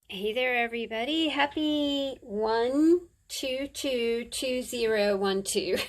Hey there, everybody. Happy 1222012.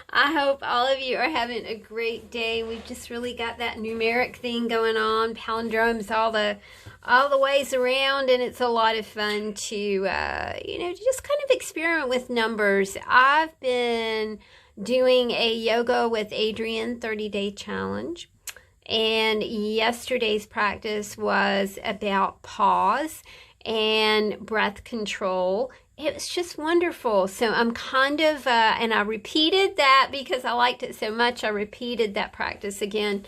I hope all of you are having a great day. We've just really got that numeric thing going on, palindromes all the ways around, and it's a lot of fun to just kind of experiment with numbers. I've been doing a yoga with Adriene 30-day challenge. And yesterday's practice was about pause and breath control. It was just wonderful. So I'm kind of, and I repeated that because I liked it so much. I repeated that practice again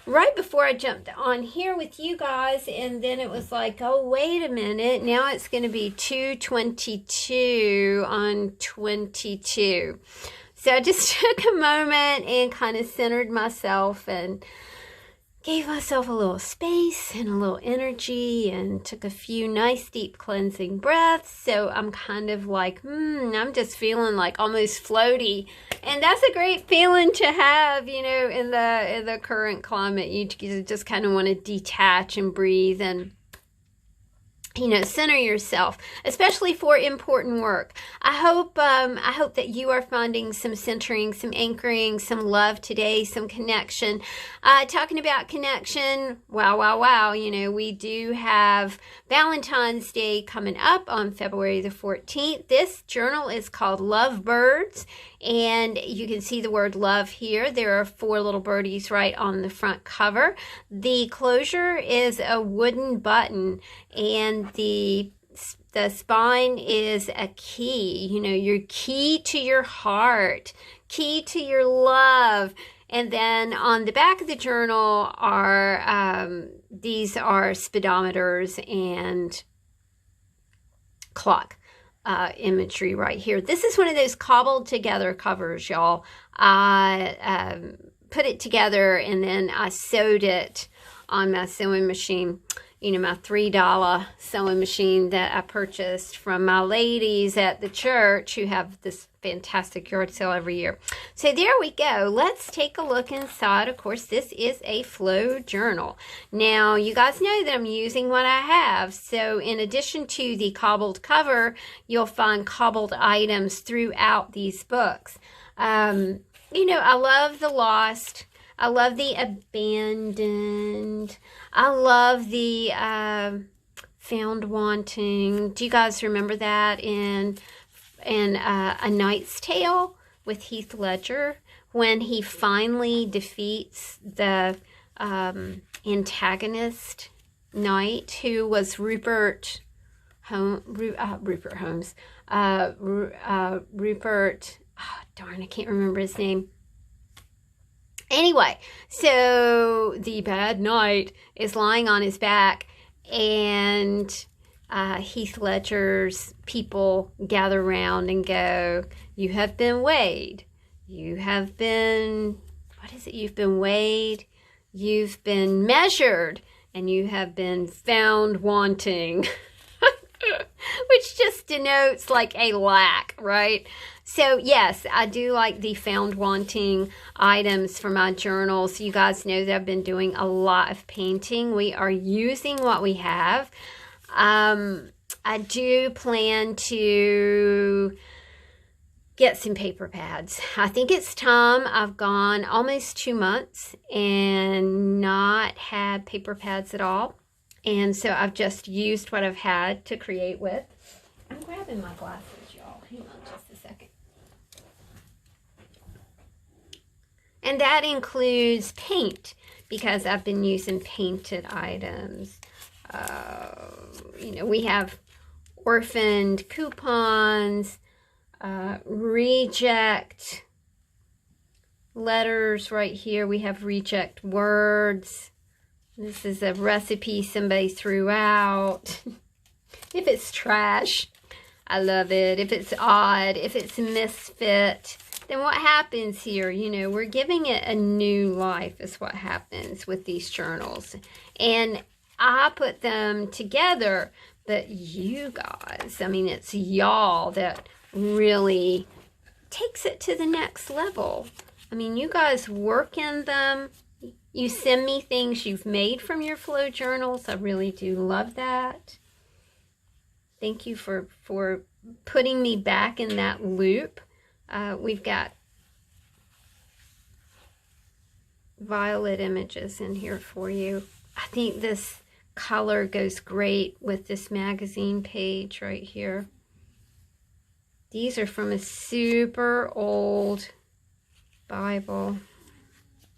right before I jumped on here with you guys. And then it was like, oh, wait a minute. Now it's going to be 222 on 22. So I just took a moment and kind of centered myself and gave myself a little space and a little energy and took a few nice deep cleansing breaths. So I'm kind of like, I'm just feeling like almost floaty. And that's a great feeling to have, in the current climate. You just kind of want to detach and breathe and center yourself, especially for important work. I hope that you are finding some centering, some anchoring, some love today, some connection. Talking about connection, wow. We do have Valentine's Day coming up on February the 14th. This journal is called Love Birds, and you can see the word love here. There are 4 little birdies right on the front cover. The closure is a wooden button, and the spine is a key, your key to your heart, key to your love. And then on the back of the journal are, these are speedometers and clock imagery right here. This is one of those cobbled together covers, y'all. I put it together and then I sewed it on my sewing machine. My $3 sewing machine that I purchased from my ladies at the church who have this fantastic yard sale every year. So there we go. Let's take a look inside. Of course, this is a flow journal. Now, you guys know that I'm using what I have. So in addition to the cobbled cover, you'll find cobbled items throughout these books. I love the lost. I love the abandoned. I love the found wanting. Do you guys remember that in A Knight's Tale with Heath Ledger when he finally defeats the antagonist knight who was Rupert Holmes. Rupert. Oh, darn, I can't remember his name. Anyway, so the bad knight is lying on his back, and Heath Ledger's people gather around and go, you have been weighed. You have been, You've been weighed, you've been measured, and you have been found wanting. Which just denotes like a lack, right? So yes, I do like the found wanting items for my journals. You guys know that I've been doing a lot of painting. We are using what we have. I do plan to get some paper pads. I think it's time. I've gone almost 2 months and not had paper pads at all. And so I've just used what I've had to create with. I'm grabbing my glasses, y'all. Hang on just a second. And that includes paint, because I've been using painted items. We have orphaned coupons, reject letters right here. We have reject words. This is a recipe somebody threw out. If it's trash, I love it. If it's odd, if it's a misfit, then what happens here? We're giving it a new life is what happens with these journals. And I put them together, but you guys, it's y'all that really takes it to the next level. You guys work in them. You send me things you've made from your flow journals. I really do love that. Thank you for putting me back in that loop. We've got violet images in here for you. I think this color goes great with this magazine page right here. These are from a super old Bible.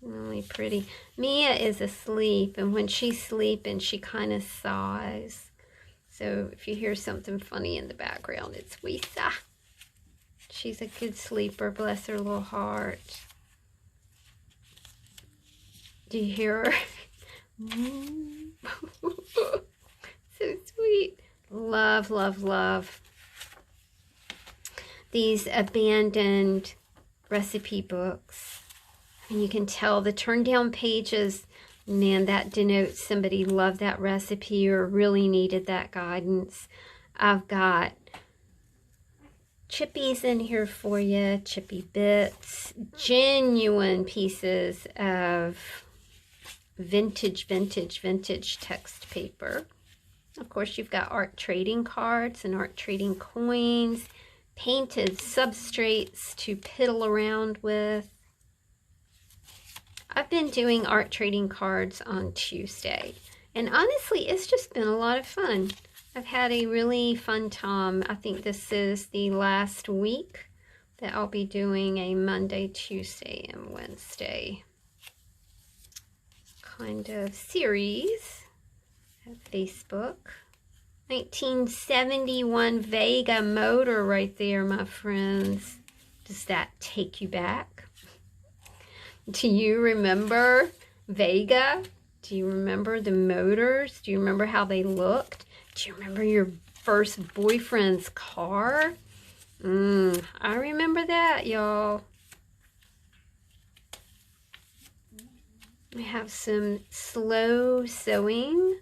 Really pretty. Mia is asleep, and when she's sleeping, she kind of sighs. So if you hear something funny in the background, it's Wisa. She's a good sleeper, bless her little heart. Do you hear her? So sweet. Love, love, love. These abandoned recipe books. And you can tell the turned down pages, man, that denotes somebody loved that recipe or really needed that guidance. I've got chippies in here for you, chippy bits, genuine pieces of vintage text paper. Of course, you've got art trading cards and art trading coins, painted substrates to piddle around with. I've been doing art trading cards on Tuesday, and honestly, it's just been a lot of fun. I've had a really fun time. I think this is the last week that I'll be doing a Monday, Tuesday, and Wednesday kind of series at Facebook. 1971 Vega motor right there, my friends. Does that take you back? Do you remember Vega? Do you remember the motors? Do you remember how they looked? Do you remember your first boyfriend's car? I remember that, y'all. I have some slow sewing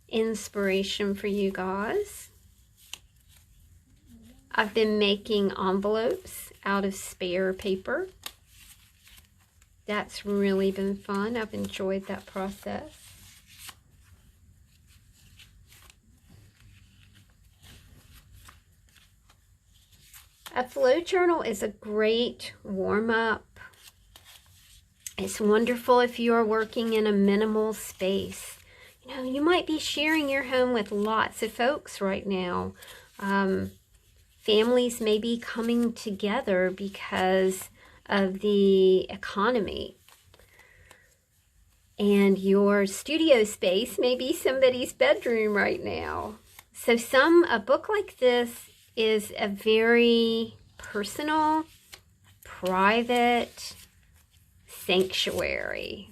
inspiration for you guys. I've been making envelopes out of spare paper. That's really been fun. I've enjoyed that process. A flow journal is a great warm-up. It's wonderful if you are working in a minimal space. You know, you might be sharing your home with lots of folks right now. Families may be coming together because of the economy. And your studio space may be somebody's bedroom right now. So a book like this is a very personal, private sanctuary.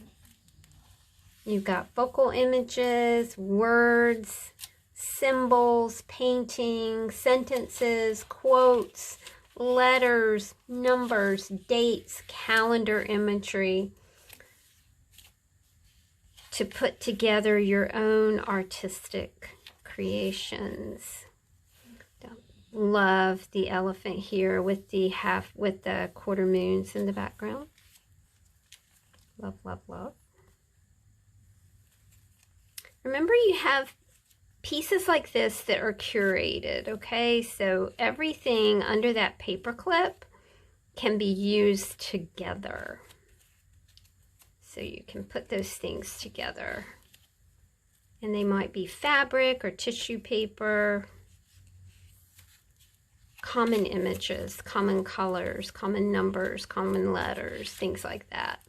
You've got focal images, words, symbols, paintings, sentences, quotes, letters, numbers, dates, calendar imagery to put together your own artistic creations. Love the elephant here with the quarter moons in the background. Love, love, love. Remember, you have pieces like this that are curated, okay? So everything under that paper clip can be used together. So you can put those things together. And they might be fabric or tissue paper, common images, common colors, common numbers, common letters, things like that.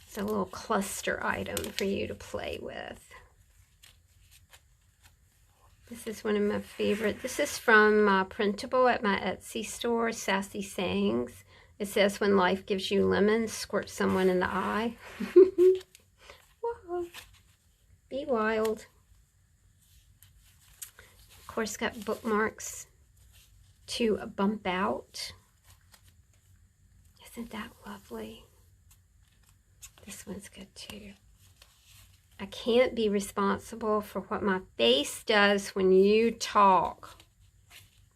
It's a little cluster item for you to play with. This is one of my favorite. This is from Printable at my Etsy store, Sassy Sayings. It says, when life gives you lemons, squirt someone in the eye. Whoa. Be wild. Of course, got bookmarks to bump out. Isn't that lovely? This one's good too. I can't be responsible for what my face does when you talk.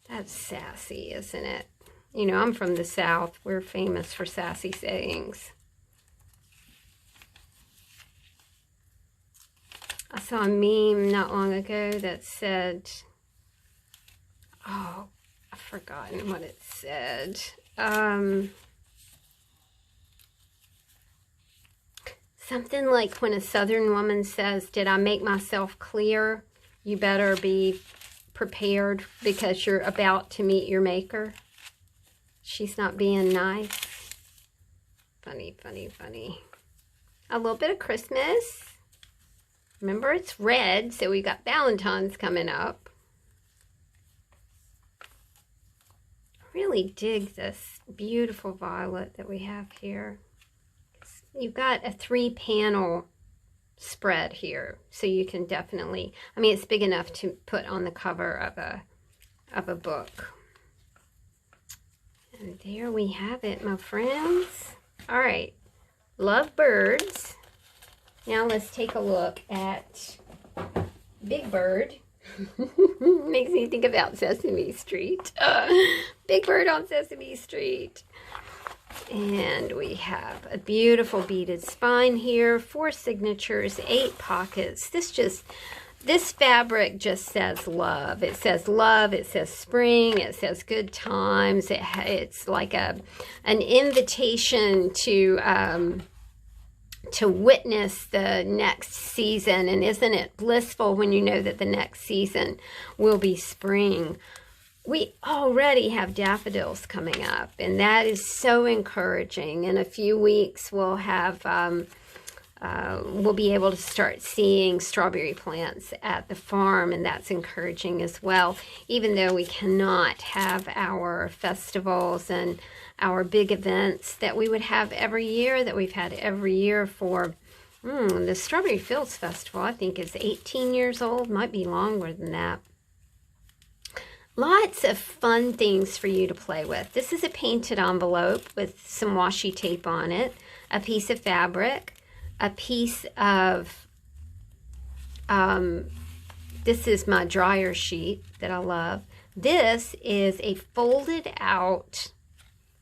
That's sassy, isn't it? You know, I'm from the South. We're famous for sassy sayings. I saw a meme not long ago that said, Oh, I've forgotten what it said. Something like when a Southern woman says, "Did I make myself clear? You better be prepared because you're about to meet your maker." She's not being nice. Funny, funny, funny. A little bit of Christmas. Remember, it's red, so we got Valentines coming up. Really dig this beautiful violet that we have here. You've got a 3-panel spread here, so you can definitely, I mean, it's big enough to put on the cover of a book. And there we have it, my friends. All right, love birds. Now let's take a look at Big Bird. Makes me think about Sesame Street. Big Bird on Sesame Street. And we have a beautiful beaded spine here, 4 signatures, 8 pockets. This fabric just says love. It says love, it says spring, it says good times. It's like an invitation to witness the next season. And isn't it blissful when you know that the next season will be spring? We already have daffodils coming up, and that is so encouraging. In a few weeks, we'll have we'll be able to start seeing strawberry plants at the farm, and that's encouraging as well. Even though we cannot have our festivals and our big events that we would have every year, that we've had every year for the Strawberry Fields Festival, I think is 18 years old, might be longer than that. Lots of fun things for you to play with. This is a painted envelope with some washi tape on it, a piece of fabric, a piece of, this is my dryer sheet that I love. This is a folded out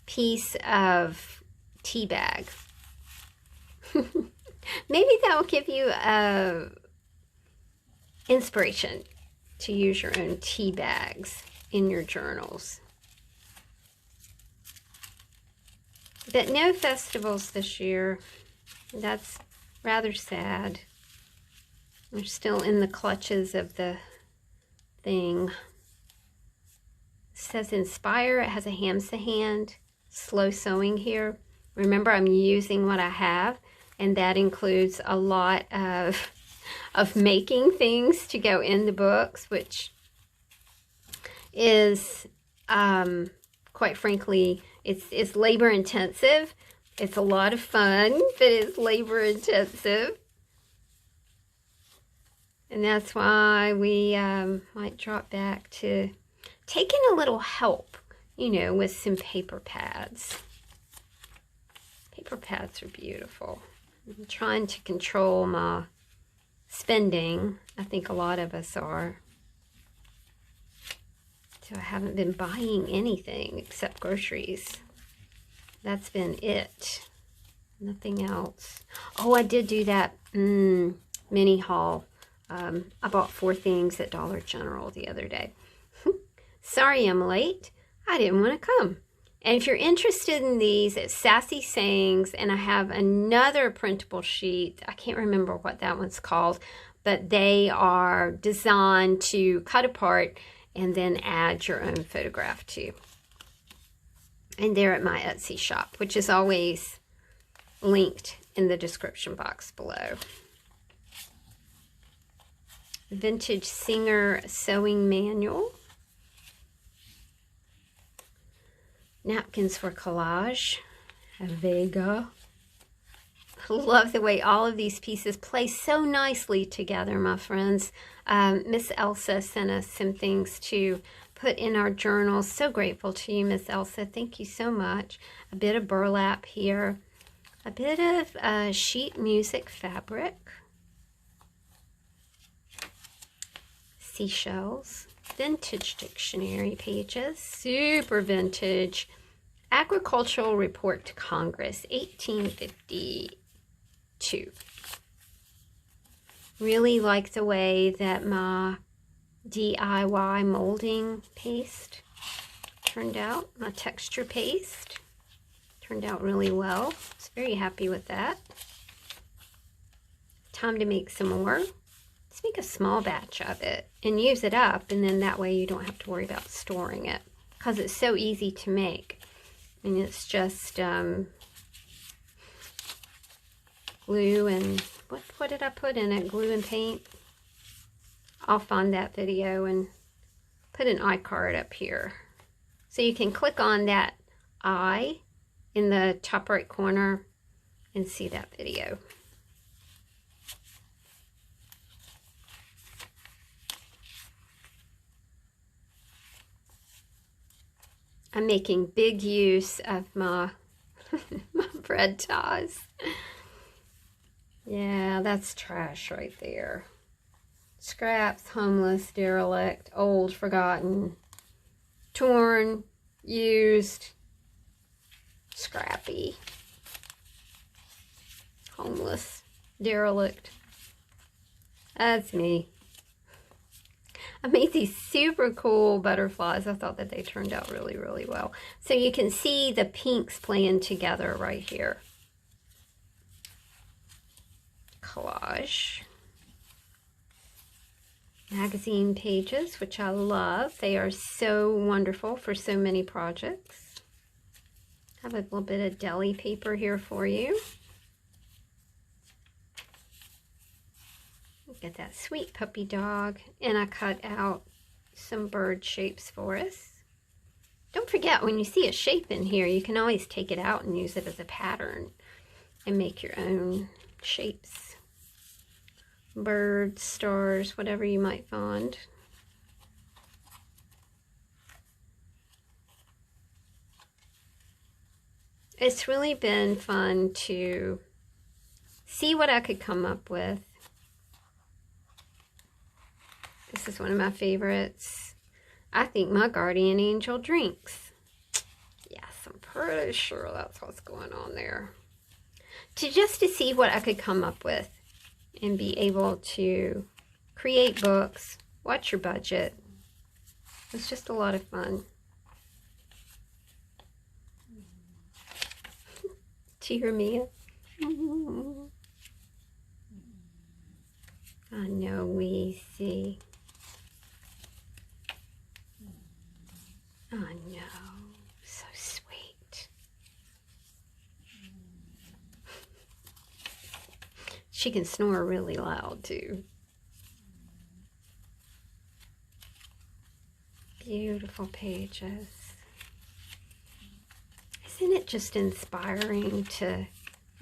piece of tea bag. Maybe that will give you inspiration to use your own tea bags in your journals. But no festivals this year. That's rather sad. We're still in the clutches of the thing. It says inspire. It has a hamster hand. Slow sewing here. Remember, I'm using what I have, and that includes a lot of making things to go in the books, which is quite frankly, it's labor intensive. It's a lot of fun, but it's labor intensive, and that's why we might drop back to taking a little help, you know, with some paper pads. Paper pads are beautiful. I'm trying to control my spending. I think a lot of us are. So I haven't been buying anything except groceries. That's been it. Nothing else. Oh, I did do that mini haul. I bought 4 things at Dollar General the other day. Sorry I'm late. I didn't want to come. And if you're interested in these, it's Sassy Sayings, and I have another printable sheet. I can't remember what that one's called, but they are designed to cut apart and then add your own photograph to. And they're at my Etsy shop, which is always linked in the description box below. Vintage Singer Sewing Manual. Napkins for collage. A Vega. I love the way all of these pieces play so nicely together, my friends. Miss Elsa sent us some things to put in our journals. So grateful to you, Miss Elsa. Thank you so much. A bit of burlap here. A bit of sheet music fabric. Seashells. Vintage dictionary pages. Super vintage. Agricultural Report to Congress, 1852. Really like the way that my DIY molding paste turned out. My texture paste turned out really well. I was very happy with that. Time to make some more. Let's make a small batch of it and use it up, and then that way you don't have to worry about storing it because it's so easy to make. I mean, it's just glue and what did I put in it? Glue and paint. I'll find that video and put an iCard up here. So you can click on that eye in the top right corner and see that video. I'm making big use of my, my bread ties. Yeah, that's trash right there. Scraps, homeless, derelict, old, forgotten, torn, used, scrappy, homeless, derelict. That's me. I made these super cool butterflies. I thought that they turned out really, really well. So you can see the pinks playing together right here. Collage. Magazine pages, which I love. They are so wonderful for so many projects. I have a little bit of deli paper here for you. Look at that sweet puppy dog. And I cut out some bird shapes for us. Don't forget, when you see a shape in here, you can always take it out and use it as a pattern and make your own shapes. Birds, stars, whatever you might find. It's really been fun to see what I could come up with. This is one of my favorites. I think my guardian angel drinks. Yes, I'm pretty sure that's what's going on there. Just to see what I could come up with and be able to create books, watch your budget. It's just a lot of fun. Do you hear Mia? I know, we see. Oh no, so sweet. She can snore really loud too. Beautiful pages. Isn't it just inspiring to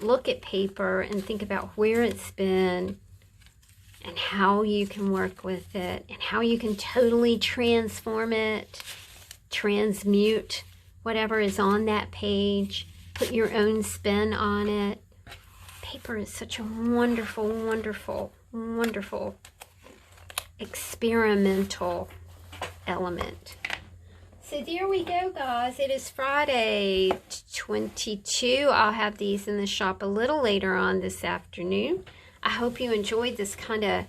look at paper and think about where it's been and how you can work with it and how you can totally transform it, transmute whatever is on that page, put your own spin on it. Paper is such a wonderful, wonderful, wonderful experimental element. So there we go, guys. It is Friday 22. I'll have these in the shop a little later on this afternoon. I hope you enjoyed this kind of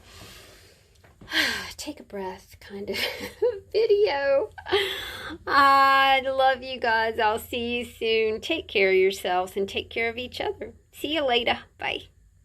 take a breath kind of video. I love you guys. I'll see you soon. Take care of yourselves and take care of each other. See you later. Bye.